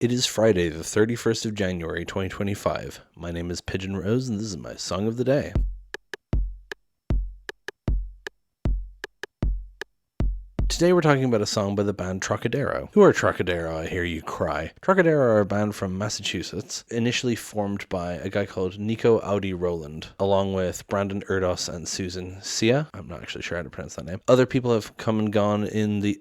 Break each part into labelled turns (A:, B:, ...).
A: It is Friday, the 31st of January, 2025. My name is Pigeon Rose, and this is my song of the day. Today we're talking about a song by the band Trocadero. Who are Trocadero, I hear you cry? Trocadero are a band from Massachusetts, initially formed by a guy called Nico audy-rowland, along with Brandon Erdos and Susan Sia. I'm not actually sure how to pronounce that name. Other people have come and gone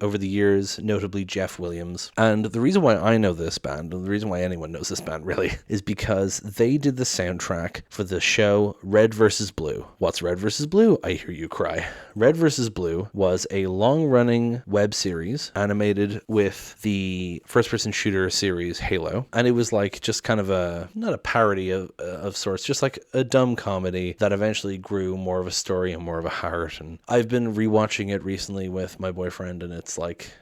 A: over the years, notably Jeff Williams. And the reason why I know this band, and the reason why anyone knows this band really, is because they did the soundtrack for the show Red vs. Blue. What's Red vs. Blue? I hear you cry. Red vs. Blue was a long-running web series animated with the first-person shooter series Halo, and it was like just kind of not a parody of sorts, just like a dumb comedy that eventually grew more of a story and more of a heart. And I've been rewatching it recently with my boyfriend, and it's like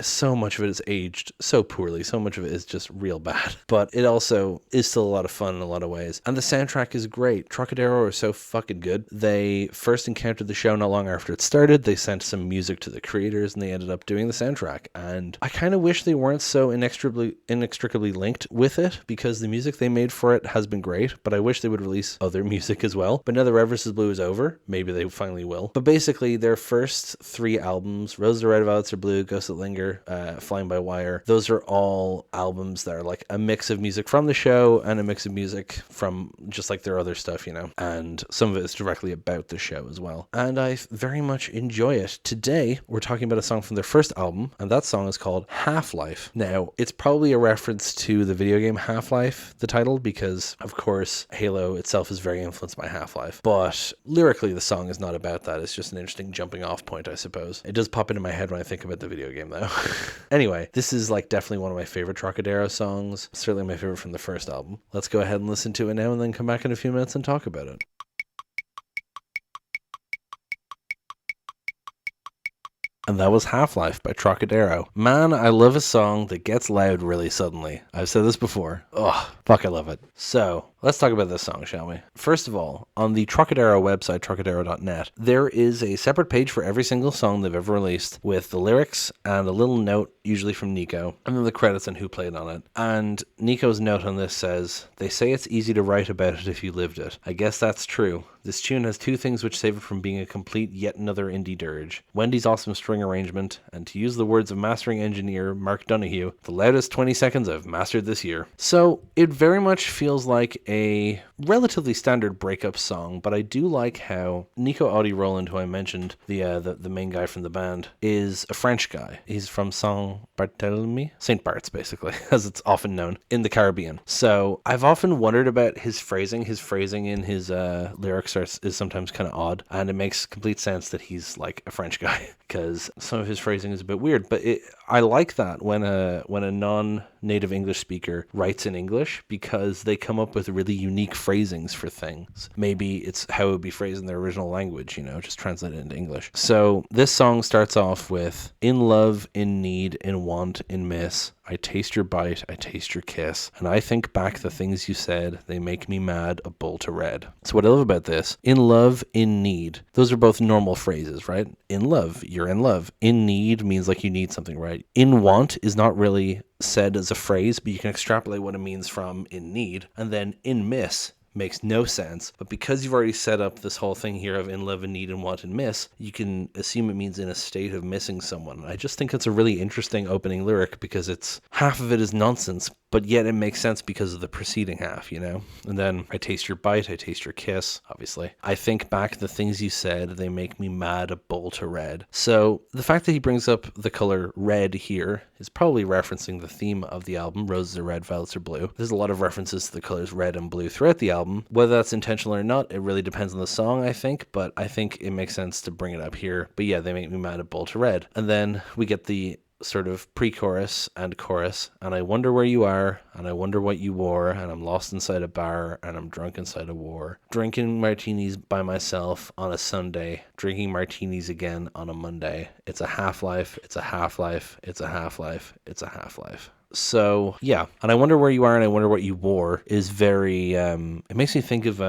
A: so much of it is aged so poorly, so much of it is just real bad, but it also is still a lot of fun in a lot of ways, and the soundtrack is great. Trocadero are so fucking good. They first encountered the show not long after it started. They sent some music to the creators, and they ended up doing the soundtrack, and I kind of wish they weren't so inextricably linked with it, because the music they made for it has been great, but I wish they would release other music as well. But now that Red vs. Blue is over, maybe they finally will. But basically their first three albums, Roses Are Red, Violets Are Blue, Ghosts That Linger, Flying by Wire, those are all albums that are like a mix of music from the show and a mix of music from just like their other stuff, you know, and some of it is directly about the show as well, and I very much enjoy it. Today we're talking about a song from their first album, and that song is called Half-Life. Now, it's probably a reference to the video game Half-Life, the title, because of course Halo itself is very influenced by Half-Life, but lyrically the song is not about that. It's just an interesting jumping off point, I suppose. It does pop into my head when I think about the video game though. Anyway, this is like definitely one of my favorite Trocadero songs, certainly my favorite from the first album. Let's go ahead and listen to it now and then come back in a few minutes and talk about it. And that was Half-Life by Trocadero. Man, I love a song that gets loud really suddenly. I've said this before. Ugh, fuck, I love it. So, let's talk about this song, shall we? First of all, on the Trocadero website, trocadero.net, there is a separate page for every single song they've ever released with the lyrics and a little note, usually from Nico, and then the credits and who played on it. And Nico's note on this says, "They say it's easy to write about it if you lived it. I guess that's true. This tune has two things which save it from being a complete yet another indie dirge. Wendy's awesome string arrangement, and to use the words of mastering engineer Mark Donoghue, the loudest 20 seconds I've mastered this year." So it very much feels like a relatively standard breakup song, but I do like how Nico audy-rowland, who I mentioned, the main guy from the band, is a French guy. He's from St. Bart's, basically, as it's often known, in the Caribbean. So I've often wondered about his phrasing. His phrasing in his lyrics is sometimes kind of odd, and it makes complete sense that he's like a French guy, because some of his phrasing is a bit weird, but I like that when a non-native English speaker writes in English, because they come up with really unique phrasings for things. Maybe it's how it would be phrased in their original language, you know, just translate it into English. So this song starts off with, "In love, in need, in want, in miss, I taste your bite, I taste your kiss, and I think back the things you said, they make me mad, a bull to red." So what I love about this, in love, in need, those are both normal phrases, right? In love, you're in love. In need means like you need something, right? In want is not really said as a phrase, but you can extrapolate what it means from in need. And then in miss makes no sense, but because you've already set up this whole thing here of in love and need and want and miss, you can assume it means in a state of missing someone. I just think it's a really interesting opening lyric, because it's half of it is nonsense, but yet it makes sense because of the preceding half, you know? And then, "I taste your bite, I taste your kiss," obviously. "I think back the things you said, they make me mad, a bull to red." So the fact that he brings up the color red here is probably referencing the theme of the album, Roses Are Red, Violets Are Blue. There's a lot of references to the colors red and blue throughout the album. Whether that's intentional or not, it really depends on the song, I think, but I think it makes sense to bring it up here. But yeah, "they make me mad, a bull to red." And then we get the sort of pre-chorus and chorus, "And I wonder where you are, and I wonder what you wore, and I'm lost inside a bar, and I'm drunk inside a war. Drinking martinis by myself on a Sunday, drinking martinis again on a Monday. It's a half-life, it's a half-life, it's a half-life, it's a half-life." So yeah, "And I wonder where you are, and I wonder what you wore" is very it makes me think of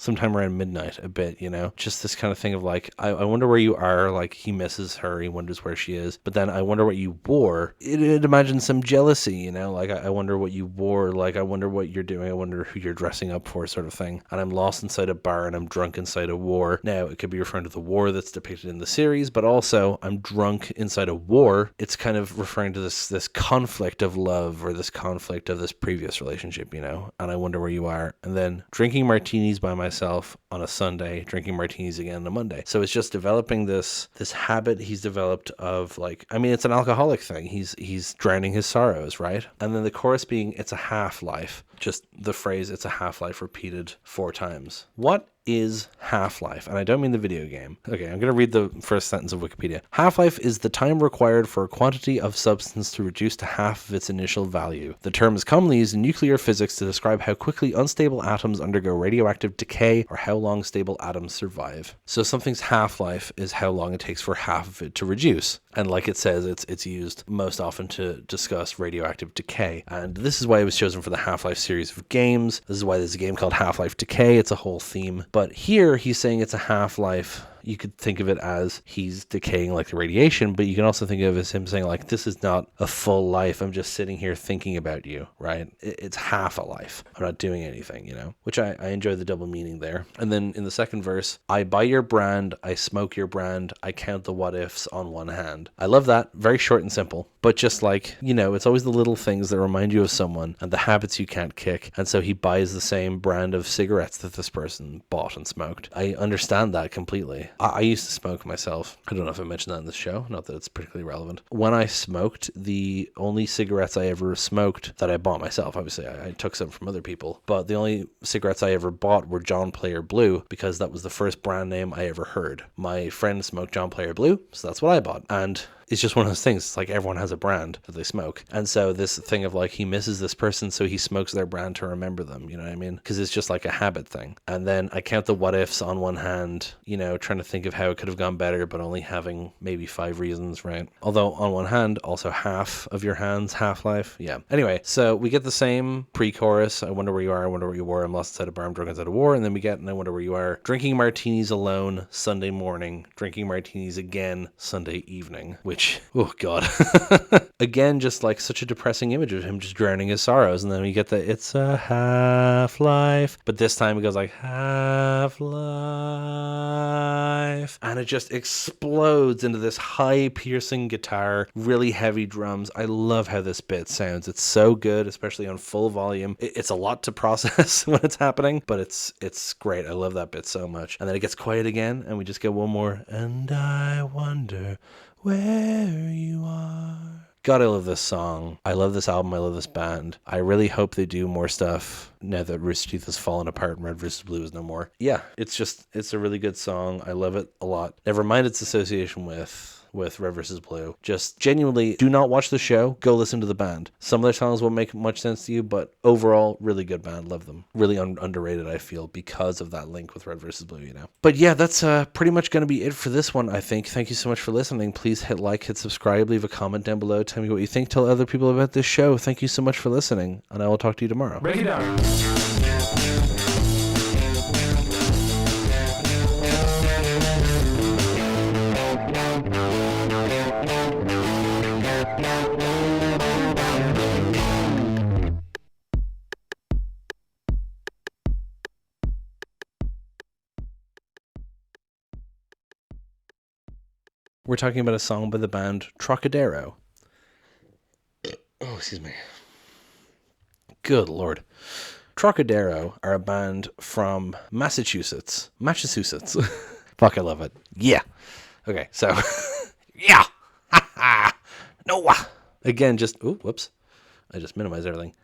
A: sometime around midnight a bit, you know? Just this kind of thing of like, I wonder where you are. Like, he misses her, he wonders where she is. But then I wonder what you wore. It imagines some jealousy, you know? Like, I wonder what you wore. Like, I wonder what you're doing. I wonder who you're dressing up for, sort of thing. And I'm lost inside a bar and I'm drunk inside a war. Now, it could be referring to the war that's depicted in the series, but also I'm drunk inside a war. It's kind of referring to this conflict of love, or this conflict of this previous relationship, you know? And I wonder where you are. And then drinking martinis by myself on a Sunday, drinking martinis again on a Monday. So it's just developing this habit he's developed of, like, I mean, it's an alcoholic thing. He's drowning his sorrows, right? And then the chorus being, it's a half-life. Just the phrase, it's a half-life, repeated 4 times. What is half-life? And I don't mean the video game. Okay, I'm going to read the first sentence of Wikipedia. Half-life is the time required for a quantity of substance to reduce to half of its initial value. The term is commonly used in nuclear physics to describe how quickly unstable atoms undergo radioactive decay, or how long stable atoms survive. So something's half-life is how long it takes for half of it to reduce. And like it says, it's used most often to discuss radioactive decay. And this is why it was chosen for the Half-Life series of games. This is why there's a game called Half-Life Decay. It's a whole theme. But here he's saying it's a half-life. You could think of it as he's decaying like the radiation, but you can also think of it as him saying, like, this is not a full life. I'm just sitting here thinking about you, right? It's half a life. I'm not doing anything, you know, which I enjoy the double meaning there. And then in the second verse, I buy your brand, I smoke your brand, I count the what ifs on one hand. I love that. Very short and simple, but just like, you know, it's always the little things that remind you of someone and the habits you can't kick. And so he buys the same brand of cigarettes that this person bought and smoked. I understand that completely. I used to smoke myself. I don't know if I mentioned that in this show. Not that it's particularly relevant. When I smoked, the only cigarettes I ever smoked that I bought myself, obviously I took some from other people, but the only cigarettes I ever bought were John Player Blue, because that was the first brand name I ever heard. My friend smoked John Player Blue, so that's what I bought. And it's just one of those things. It's like everyone has a brand that they smoke. And so this thing of like, he misses this person, so he smokes their brand to remember them. You know what I mean? Because it's just like a habit thing. And then I count the what ifs on one hand, you know, trying to think of how it could have gone better, but only having maybe 5 reasons, right? Although on one hand, also half of your hands, half-life. Yeah. Anyway, so we get the same pre-chorus. I wonder where you are. I wonder where you were. I'm lost inside a bar. I'm drunk inside a war. And then we get, and I wonder where you are. Drinking martinis alone Sunday morning. Drinking martinis again Sunday evening. Which, oh God. Again, just like such a depressing image of him just drowning his sorrows. And then we get the, it's a half-life. But this time it goes like, half-life. And it just explodes into this high piercing guitar, really heavy drums. I love how this bit sounds. It's so good, especially on full volume. It's a lot to process when it's happening, but it's great. I love that bit so much. And then it gets quiet again, and we just get one more, and I wonder where you are. God, I love this song. I love this album. I love this band. I really hope they do more stuff now that Rooster Teeth has fallen apart and Red vs. Blue is no more. Yeah, it's a really good song. I love it a lot. Never mind its association with Red vs. Blue. Just genuinely do not watch the show. Go listen to the band. Some of their songs won't make much sense to you, but overall, really good band. Love them. Really underrated, I feel, because of that link with Red vs. Blue, you know. But yeah, that's pretty much going to be it for this one, I think. Thank you so much for listening. Please hit like, hit subscribe, leave a comment down below. Tell me what you think. Tell other people about this show. Thank you so much for listening, and I will talk to you tomorrow.
B: Break it down.
A: We're talking about a song by the band Trocadero. Oh, excuse me. Good Lord. Trocadero are a band from Massachusetts. Fuck, I love it. Yeah. Okay, so. Yeah. No. Again, just. Oh, whoops. I just minimized everything.